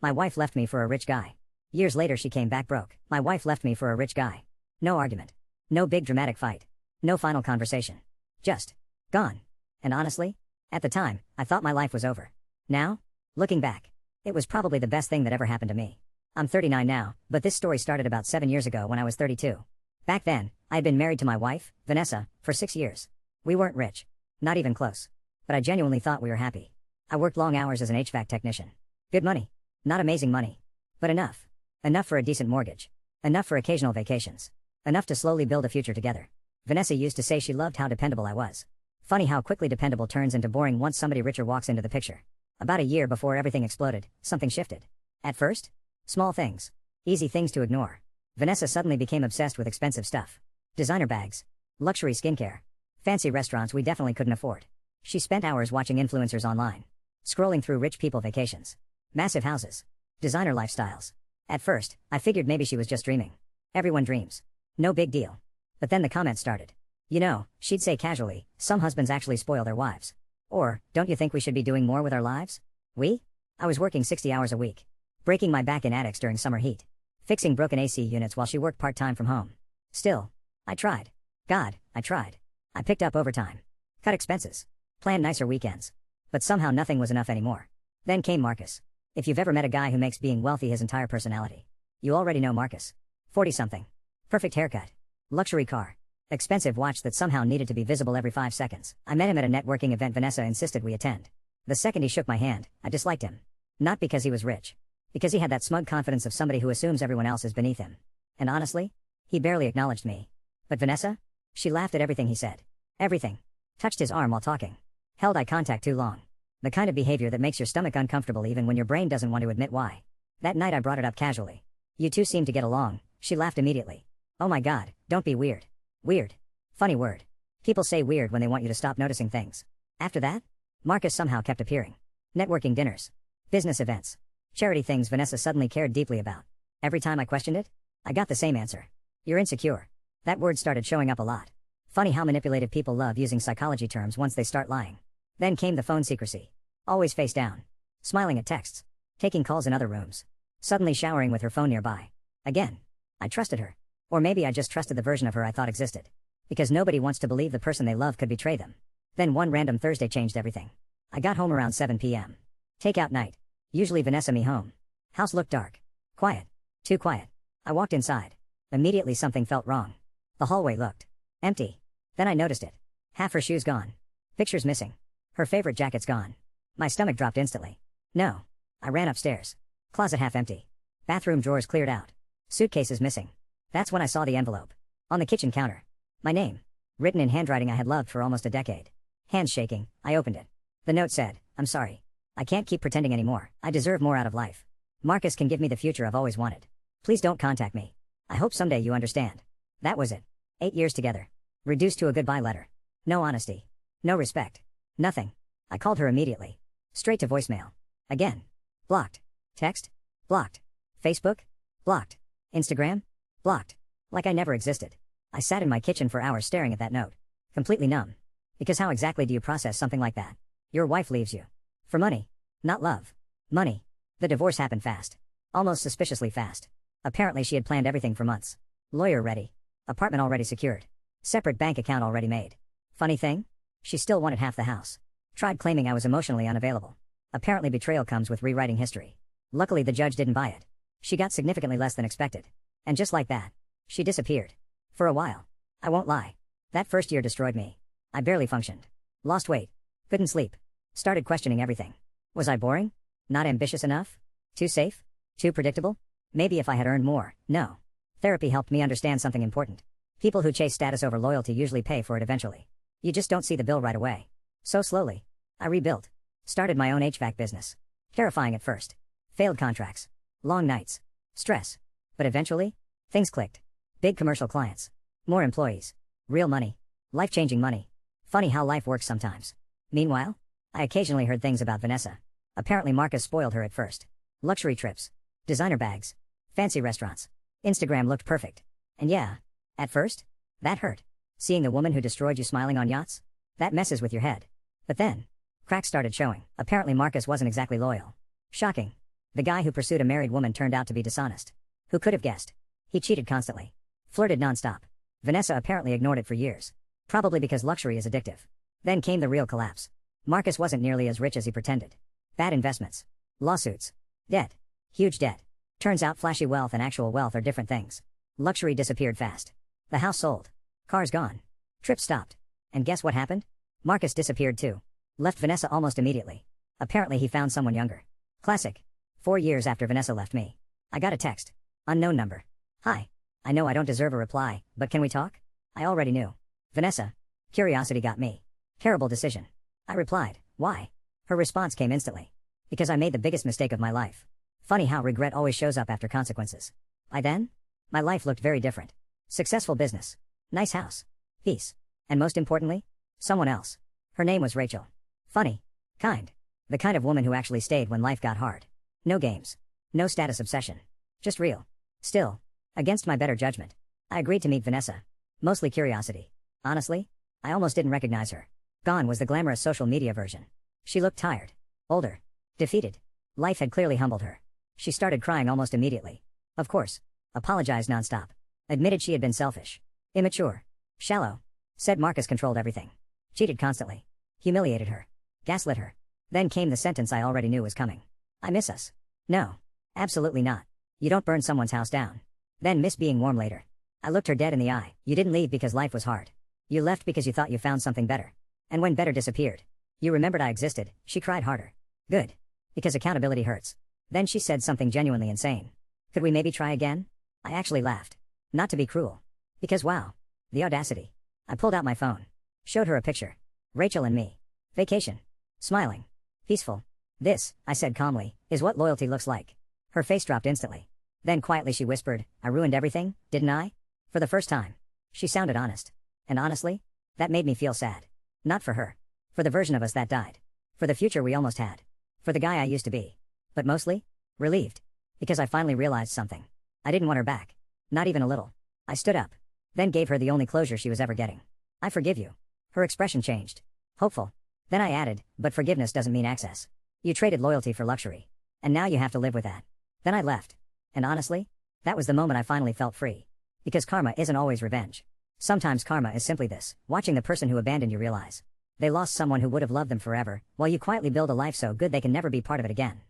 My wife left me for a rich guy. Years later she came back broke. My wife left me for a rich guy. No argument. No big dramatic fight. No final conversation. Just gone. And honestly, at the time, I thought my life was over. Now, looking back, it was probably the best thing that ever happened to me. I'm 39 now, but this story started about 7 years ago when I was 32. Back then, I had been married to my wife, Vanessa, for 6 years. We weren't rich. Not even close. But I genuinely thought we were happy. I worked long hours as an HVAC technician. Good money. Not amazing money. But enough. Enough for a decent mortgage. Enough for occasional vacations. Enough to slowly build a future together. Vanessa used to say she loved how dependable I was. Funny how quickly dependable turns into boring once somebody richer walks into the picture. About a year before everything exploded, something shifted. At first, small things. Easy things to ignore. Vanessa suddenly became obsessed with expensive stuff. Designer bags. Luxury skincare. Fancy restaurants we definitely couldn't afford. She spent hours watching influencers online. Scrolling through rich people vacations. Massive houses. Designer lifestyles. At first, I figured maybe she was just dreaming. Everyone dreams. No big deal. But then the comments started. You know, she'd say casually, some husbands actually spoil their wives. Or, don't you think we should be doing more with our lives? I was working 60 hours a week. Breaking my back in attics during summer heat. Fixing broken AC units while she worked part-time from home. Still, I tried. God, I tried. I picked up overtime. Cut expenses. Planned nicer weekends. But somehow nothing was enough anymore. Then came Marcus. If you've ever met a guy who makes being wealthy his entire personality, you already know Marcus. 40-something. Perfect haircut. Luxury car. Expensive watch that somehow needed to be visible every 5 seconds. I met him at a networking event Vanessa insisted we attend. The second he shook my hand, I disliked him. Not because he was rich. Because he had that smug confidence of somebody who assumes everyone else is beneath him. And honestly, he barely acknowledged me. But Vanessa? She laughed at everything he said. Everything. Touched his arm while talking. Held eye contact too long. The kind of behavior that makes your stomach uncomfortable even when your brain doesn't want to admit why. That night I brought it up casually. You two seem to get along. She laughed immediately. Oh my god, don't be weird. Weird. Funny word. People say weird when they want you to stop noticing things. After that, Marcus somehow kept appearing. Networking dinners. Business events. Charity things Vanessa suddenly cared deeply about. Every time I questioned it, I got the same answer. You're insecure. That word started showing up a lot. Funny how manipulative people love using psychology terms once they start lying. Then came the phone secrecy. Always face down. Smiling at texts. Taking calls in other rooms. Suddenly showering with her phone nearby. Again. I trusted her. Or maybe I just trusted the version of her I thought existed. Because nobody wants to believe the person they love could betray them. Then one random Thursday changed everything. I got home around 7 p.m. Takeout night. Usually Vanessa me home. House looked dark. Quiet. Too quiet. I walked inside. Immediately something felt wrong. The hallway looked empty. Then I noticed it. Half her shoes gone. Pictures missing. Her favorite jacket's gone. My stomach dropped instantly. No. I ran upstairs. Closet half empty. Bathroom drawers cleared out. Suitcases missing. That's when I saw the envelope. On the kitchen counter. My name. Written in handwriting I had loved for almost a decade. Hands shaking, I opened it. The note said, I'm sorry. I can't keep pretending anymore. I deserve more out of life. Marcus can give me the future I've always wanted. Please don't contact me. I hope someday you understand. That was it. 8 years together. Reduced to a goodbye letter. No honesty. No respect. Nothing. I called her immediately. Straight to voicemail. Again. Blocked. Text? Blocked. Facebook? Blocked. Instagram? Blocked. Like I never existed. I sat in my kitchen for hours staring at that note. Completely numb. Because how exactly do you process something like that? Your wife leaves you. For money. Not love. Money. The divorce happened fast. Almost suspiciously fast. Apparently she had planned everything for months. Lawyer ready. Apartment already secured. Separate bank account already made. Funny thing? She still wanted half the house. Tried claiming I was emotionally unavailable. Apparently betrayal comes with rewriting history. Luckily the judge didn't buy it. She got significantly less than expected. And just like that, she disappeared. For a while. I won't lie. That first year destroyed me. I barely functioned. Lost weight. Couldn't sleep. Started questioning everything. Was I boring? Not ambitious enough? Too safe? Too predictable? Maybe if I had earned more. No. Therapy helped me understand something important. People who chase status over loyalty usually pay for it eventually. You just don't see the bill right away. So slowly. I rebuilt. Started my own HVAC business. Terrifying at first. Failed contracts. Long nights. Stress. But eventually, things clicked. Big commercial clients. More employees. Real money. Life-changing money. Funny how life works sometimes. Meanwhile, I occasionally heard things about Vanessa. Apparently Marcus spoiled her at first. Luxury trips. Designer bags. Fancy restaurants. Instagram looked perfect. And yeah, at first, that hurt. Seeing the woman who destroyed you smiling on yachts? That messes with your head. But then, cracks started showing. Apparently Marcus wasn't exactly loyal. Shocking. The guy who pursued a married woman turned out to be dishonest. Who could have guessed? He cheated constantly. Flirted nonstop. Vanessa apparently ignored it for years. Probably because luxury is addictive. Then came the real collapse. Marcus wasn't nearly as rich as he pretended. Bad investments. Lawsuits. Debt. Huge debt. Turns out flashy wealth and actual wealth are different things. Luxury disappeared fast. The house sold. Cars gone. Trips stopped. And guess what happened? Marcus disappeared too. Left Vanessa almost immediately. Apparently he found someone younger. Classic. 4 years after Vanessa left me. I got a text. Unknown number. Hi. I know I don't deserve a reply, but can we talk? I already knew. Vanessa. Curiosity got me. Terrible decision. I replied, why? Her response came instantly. Because I made the biggest mistake of my life. Funny how regret always shows up after consequences. By then, my life looked very different. Successful business. Nice house. Peace. And most importantly, someone else. Her name was Rachel. Funny. Kind. The kind of woman who actually stayed when life got hard. No games. No status obsession. Just real. Still, against my better judgment, I agreed to meet Vanessa. Mostly curiosity. Honestly, I almost didn't recognize her. Gone was the glamorous social media version. She looked tired. Older. Defeated. Life had clearly humbled her. She started crying almost immediately. Of course. Apologized nonstop. Admitted she had been selfish. Immature. Shallow. Said Marcus controlled everything. Cheated constantly. Humiliated her. Gaslit her. Then came the sentence I already knew was coming. I miss us. No. Absolutely not. You don't burn someone's house down. Then miss being warm later. I looked her dead in the eye. You didn't leave because life was hard. You left because you thought you found something better. And when better disappeared, you remembered I existed. She cried harder. Good. Because accountability hurts. Then she said something genuinely insane. Could we maybe try again? I actually laughed. Not to be cruel. Because wow. The audacity. I pulled out my phone. Showed her a picture. Rachel and me. Vacation. Smiling. Peaceful. This, I said calmly, is what loyalty looks like. Her face dropped instantly. Then quietly she whispered, I ruined everything, didn't I? For the first time. She sounded honest. And honestly, that made me feel sad. Not for her. For the version of us that died. For the future we almost had. For the guy I used to be. But mostly, relieved. Because I finally realized something. I didn't want her back. Not even a little. I stood up. Then gave her the only closure she was ever getting. I forgive you. Her expression changed. Hopeful. Then I added, but forgiveness doesn't mean access. You traded loyalty for luxury. And now you have to live with that. Then I left. And honestly, that was the moment I finally felt free. Because karma isn't always revenge. Sometimes karma is simply this, watching the person who abandoned you realize they lost someone who would have loved them forever, while you quietly build a life so good they can never be part of it again.